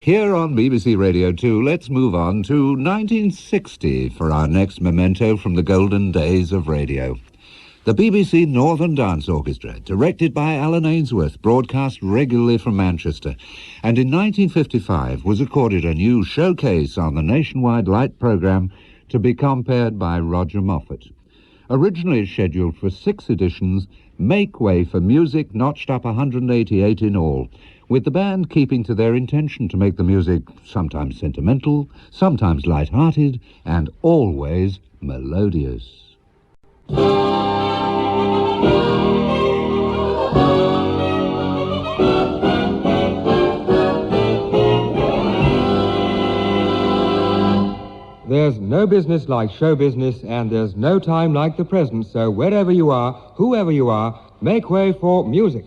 Here on BBC Radio 2, let's move on to 1960 for our next memento from the golden days of radio. The BBC Northern Dance Orchestra, directed by Alyn Ainsworth, broadcast regularly from Manchester, and in 1955 was accorded a new showcase on the nationwide light programme to be compared by Roger Moffat. Originally scheduled for 6 editions, Make Way for Music notched up 188 in all, with the band keeping to their intention to make the music sometimes sentimental, sometimes light-hearted, and always melodious. There's no business like show business, and there's no time like the present, so wherever you are, whoever you are, make way for music.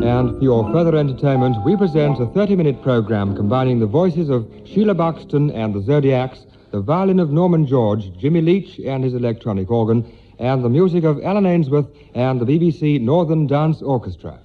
And for your further entertainment, we present a 30-minute program combining the voices of Sheila Buxton and the Zodiacs, the violin of Norman George, Jimmy Leach and his electronic organ, and the music of Alyn Ainsworth and the BBC Northern Dance Orchestra.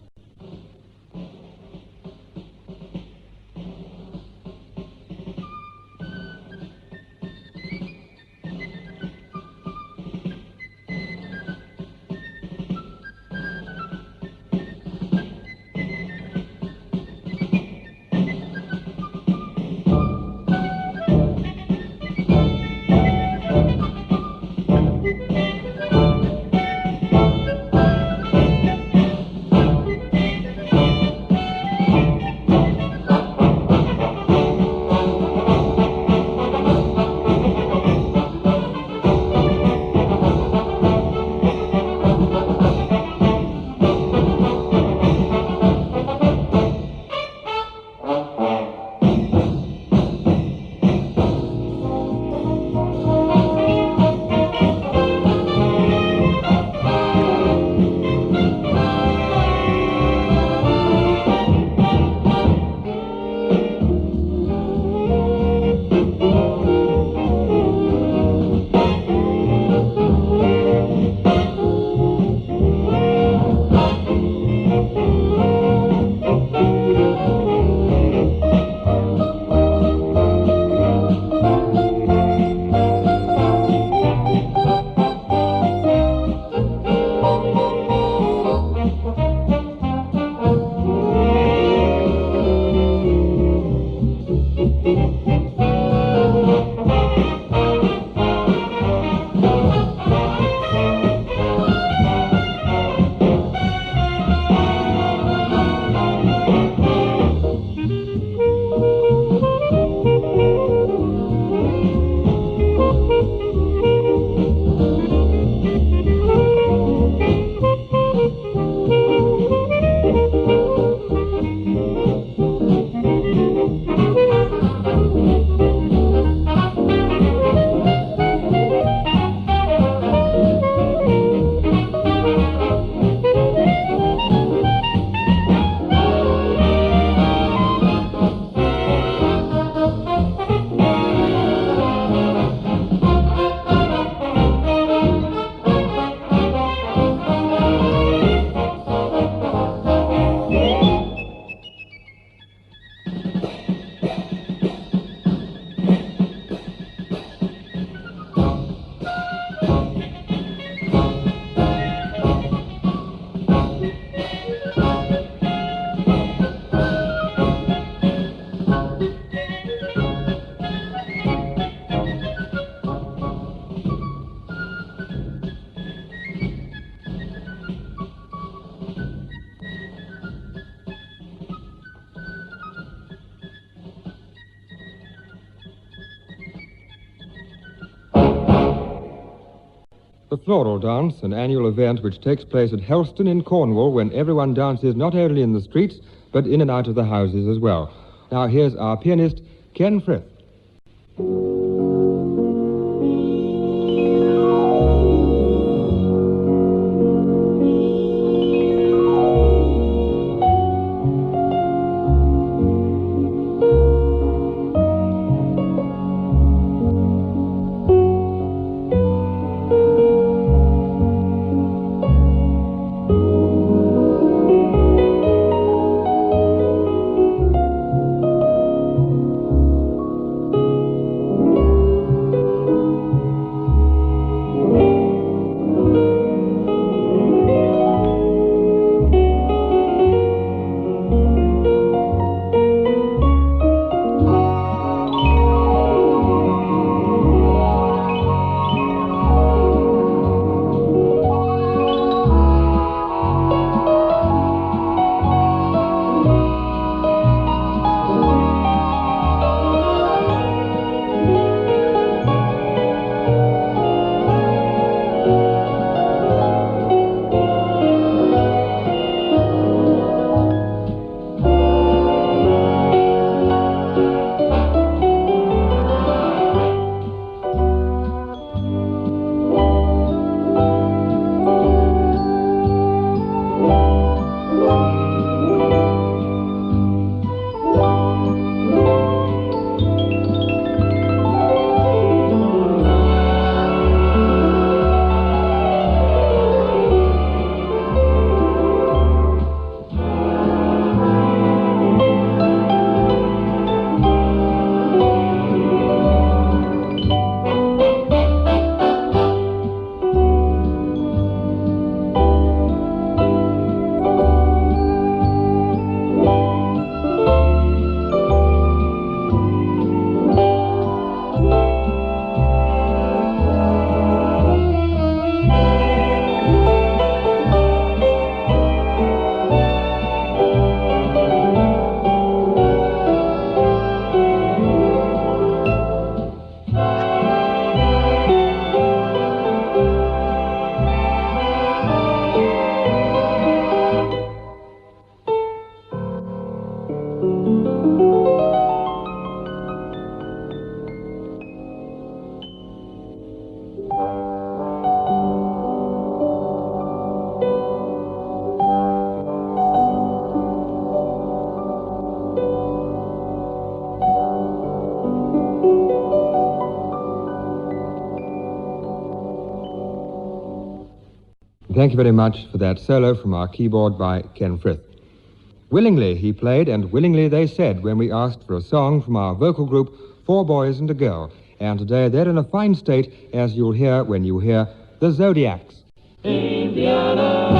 The Floral Dance, an annual event which takes place at Helston in Cornwall, when everyone dances not only in the streets, but in and out of the houses as well. Now here's our pianist, Ken Frith. thank you very much for that solo from our keyboard by Ken Frith. Willingly he played, and willingly they said when we asked for a song from our vocal group, Four Boys and a Girl. And today they're in a fine state, as you'll hear when you hear the Zodiacs. Indiana,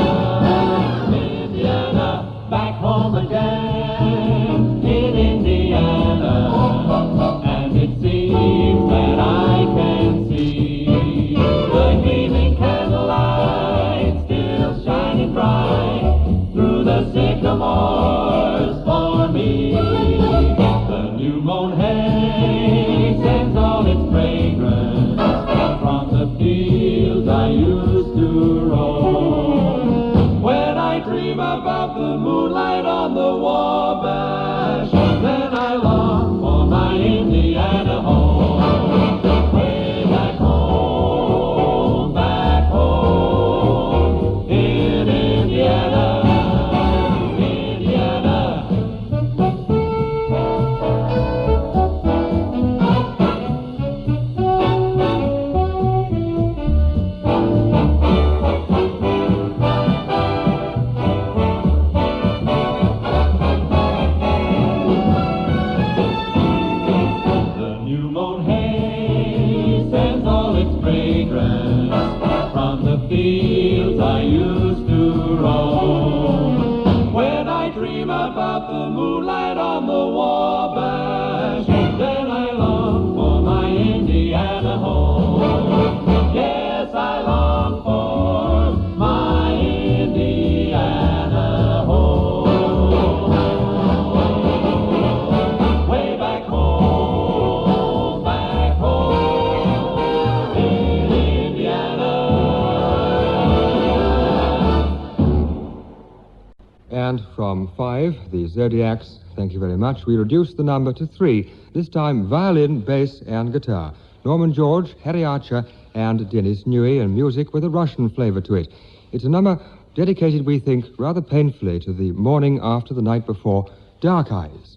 Indiana, back home again in Indiana, and it seems that I can see the gleaming candlelight still shining bright through the sycamores for me. The new mown hay sends all its fragrance from the fields I used to roam. When I dream about the moonlight on the Wabash, then I long for my Indiana home. Way back home in Indiana, Indiana. The new mown hay sends all its fragrance from the fields I used to roam. When I dream about the moonlight on the Wabash, then I long for my Indiana home. Yes, I long for my Indiana home. Way back home in Indiana. And from 5, the Zodiacs, thank you very much, we reduced the number to 3, this time violin, bass, and guitar. Norman George, Harry Archer, and Denis Newey, and music with a Russian flavor to it. It's a number dedicated, we think, rather painfully to the morning after the night before, Dark Eyes.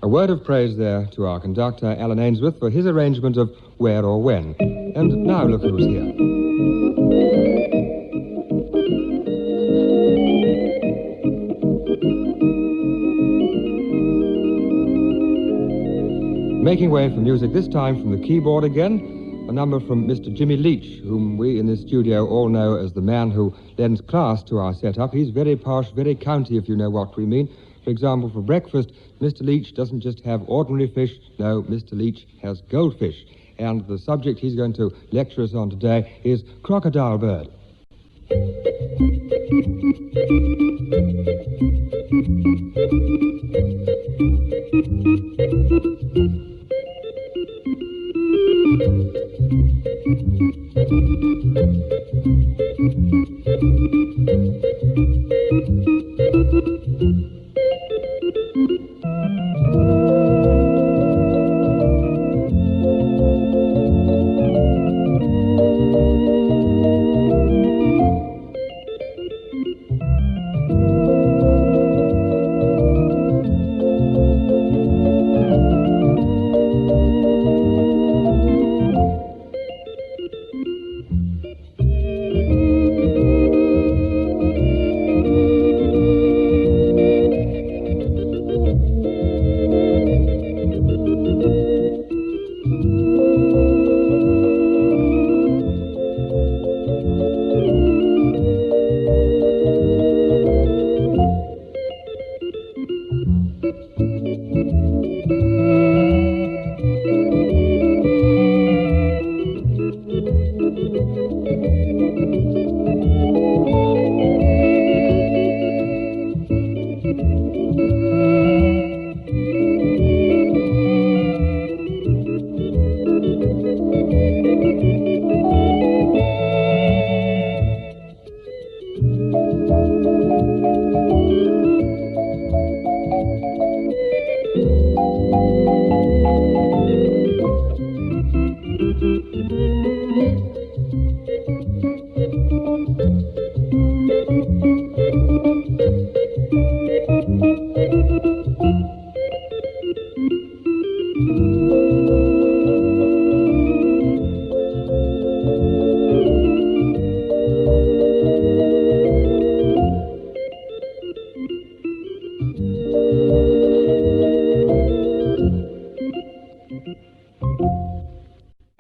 A word of praise there to our conductor, Alyn Ainsworth, for his arrangement of Where or When. And now look who's here. Making way for music, this time from the keyboard again, a number from Mr. Jimmy Leach, whom we in this studio all know as the man who lends class to our setup. He's very posh, very county, if you know what we mean. For example, for breakfast, Mr. Leach doesn't just have ordinary fish. No, Mr. Leach has goldfish. And the subject he's going to lecture us on today is crocodile bird.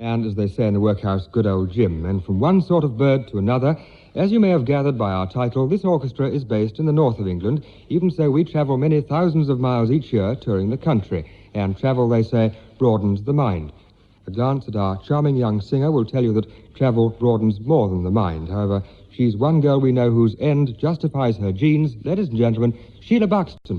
And, as they say in the workhouse, good old Jim. And from one sort of bird to another, as you may have gathered by our title, this orchestra is based in the north of England. Even so, we travel many thousands of miles each year touring the country. And travel, they say, broadens the mind. A glance at our charming young singer will tell you that travel broadens more than the mind. However, she's one girl we know whose end justifies her genes. Ladies and gentlemen, Sheila Buxton.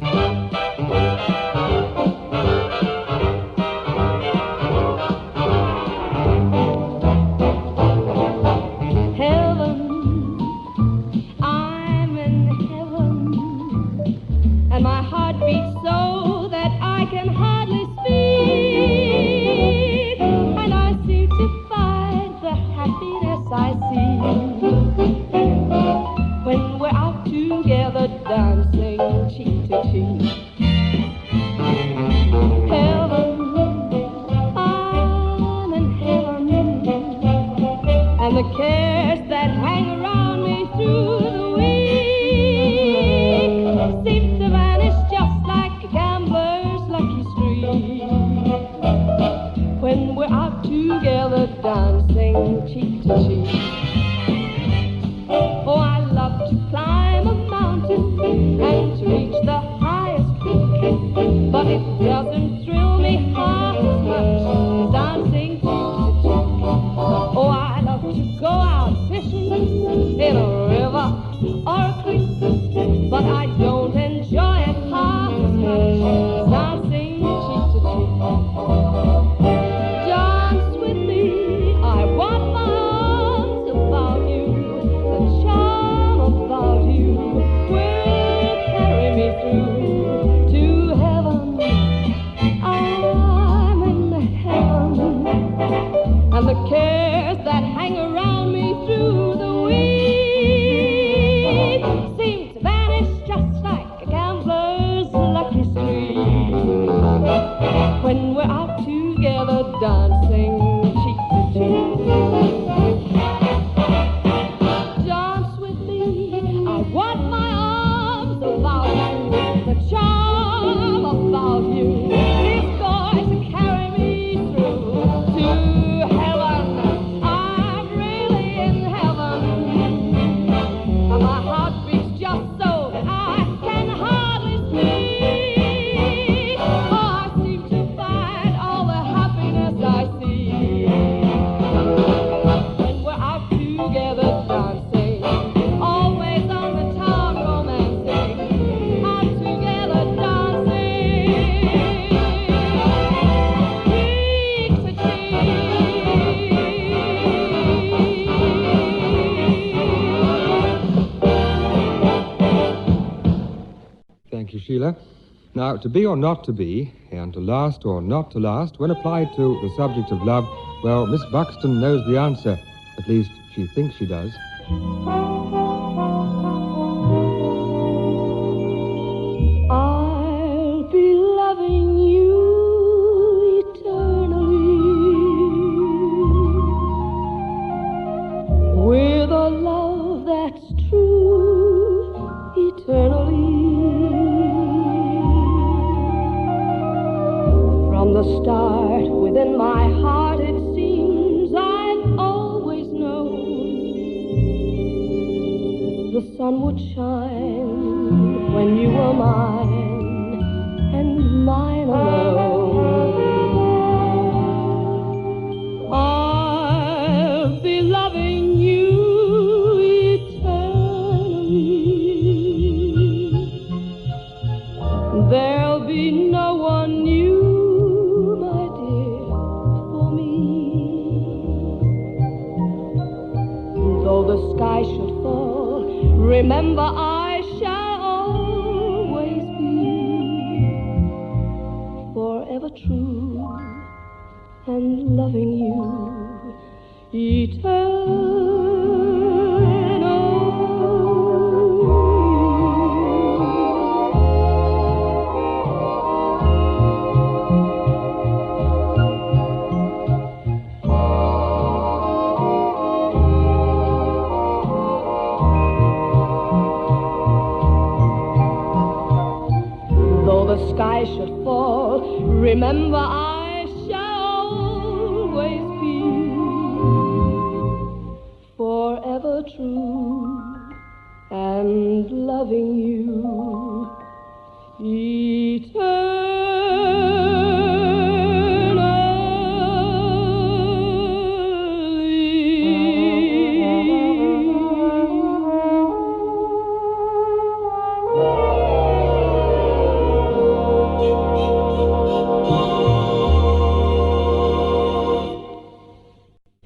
When we're out together dancing cheek to cheek. we're out together dancing cheek to cheek. Dance with me, I want my arms about you, the charm about you is going to carry me through to heaven. I'm really in heaven. My heart beats just so I can hardly speak. Oh, I seem to find all the happiness I see when we're out together dancing, always on the town romancing, out together dancing, cheek to cheek. Thank you, Sheila. Now, to be or not to be, and to last or not to last, when applied to the subject of love, well, Miss Buxton knows the answer. At least, she thinks she does. I'll be loving you eternally with a love that's true eternally. From the start, within my heart, it seems I've always known the sun would shine when you were mine and mine alone. I'll be loving you eternally. There'll be no one new, my dear, for me. Though the sky should fall, remember I shall always be forever true and loving you Though the sky should fall, remember I shall always be forever true and loving you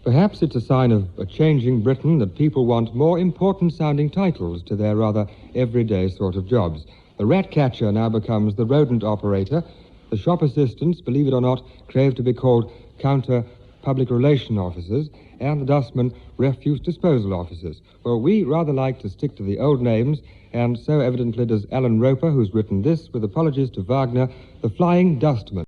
Perhaps it's a sign of a changing Britain that people want more important-sounding titles to their rather everyday sort of jobs. The rat catcher now becomes the rodent operator. The shop assistants, believe it or not, crave to be called counter public relation officers, and the dustmen refuse disposal officers. Well, we rather like to stick to the old names, and so evidently does Alan Roper, who's written this, with apologies to Wagner, The Flying Dustman.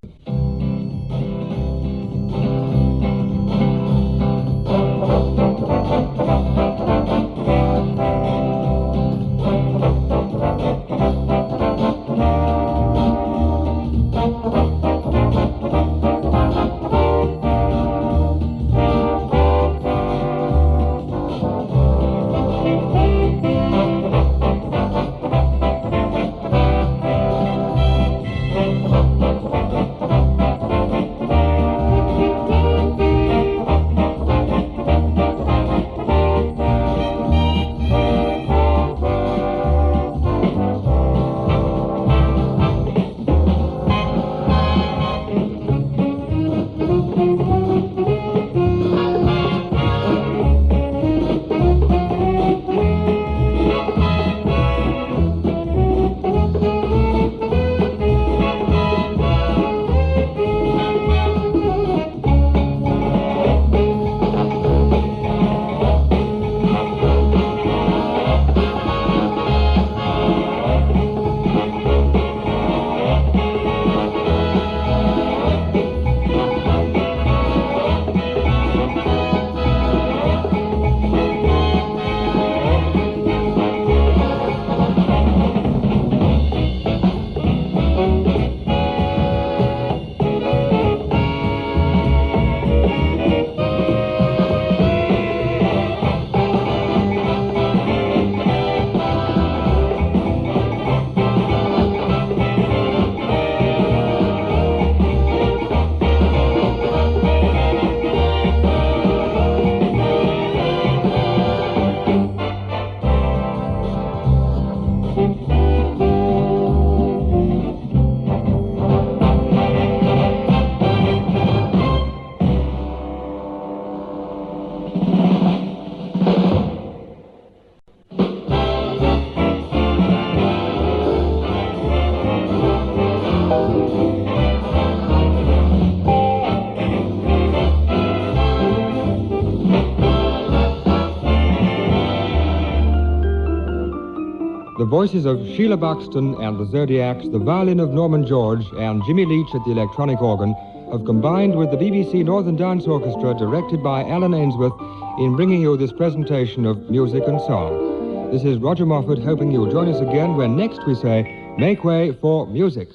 The voices of Sheila Buxton and the Zodiacs, the violin of Norman George, and Jimmy Leach at the electronic organ have combined with the BBC Northern Dance Orchestra, directed by Alyn Ainsworth, in bringing you this presentation of music and song. This is Roger Moffat, hoping you'll join us again when next we say, make way for music.